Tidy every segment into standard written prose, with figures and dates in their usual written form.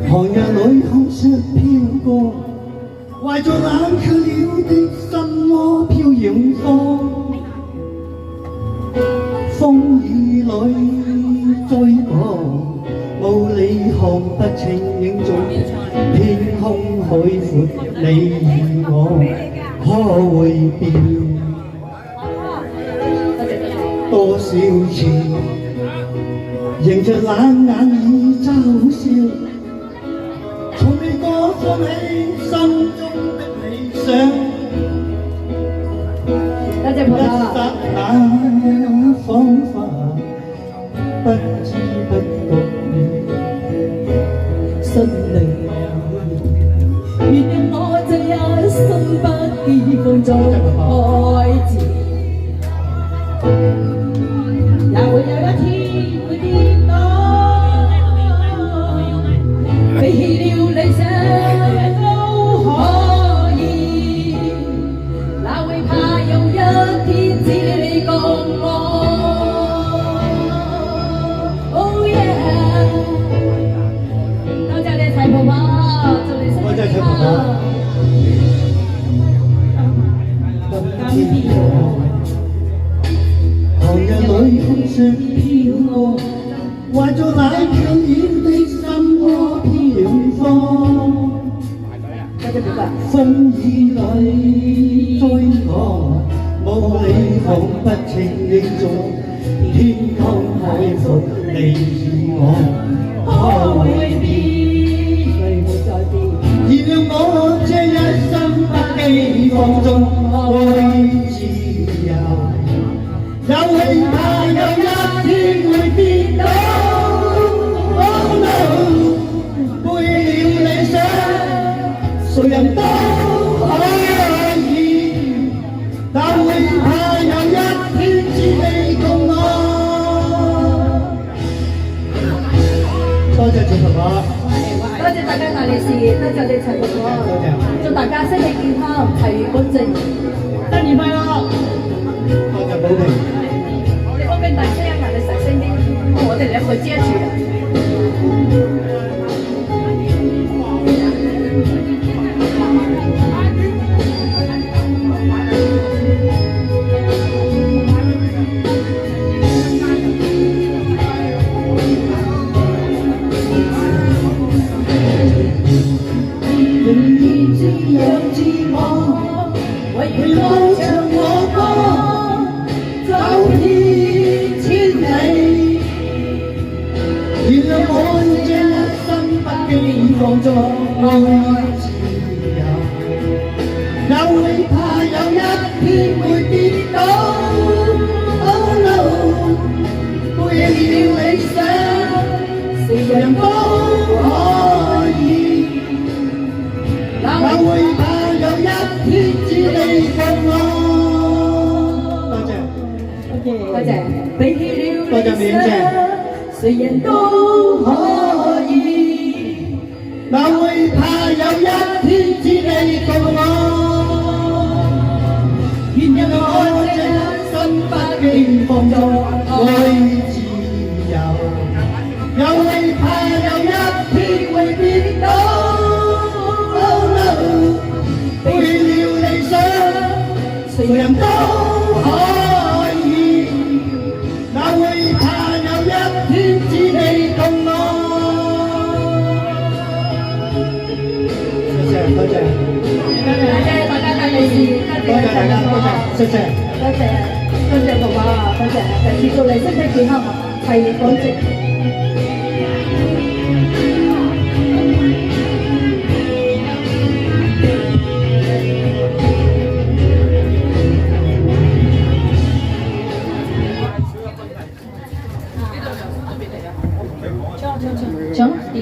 寒日裏空雪飄過，懷着冷卻了的心窩飄遠方。風雨裏追趕，霧裏看不清影蹤。天空海闊，你與我可會變？多少次迎着冷眼與嘲笑，從未過放棄心中的理想。多謝朋友。一剎那彷彿不知不覺失靈。原諒我這一生不羈放縱愛字，也會有一天會跌倒，背棄了理想都可以，哪會怕有一天只你共我。Oh yeah， 多謝你齊婆婆，祝你生日快樂。寒日裏風雪飄過，懷着冷卻了的心窩飄遠方。風雨裏追趕，霧裏看不清影蹤。天空海闊，你與我可會變？原諒我這一生不羈放縱愛自由，也會怕有一天會跌倒。Oh no， 背了理想，誰人都可以，但會怕有一天只你共我。多謝謝婆婆。多謝大家大利是，多謝你齊婆婆，祝大家身體健康，財源廣進，新年快樂！多謝寶平。你嗰邊大聲啊，你細聲啲，我哋兩個遮住啊。為我唱我歌，走遍千里。原諒我這一生不羈放縱愛自由，也會怕有一天會跌倒。Oh no， 背棄了理想，誰人都可以，也會怕有一天只你共我。多謝，背棄了理想，誰人都可以，哪會怕有一天只你共我？原諒我這一生不羈放縱愛自由，又會怕有一天會跌倒。Oh no， 背了理想，誰人都可以，哪會怕有一天只你共我？多謝，多謝，大家大利是，多謝大家，謝謝，多謝婆婆，多謝，第二祝你身體健康，財源廣進。搶點？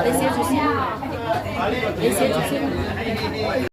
你寫住先，你寫住先。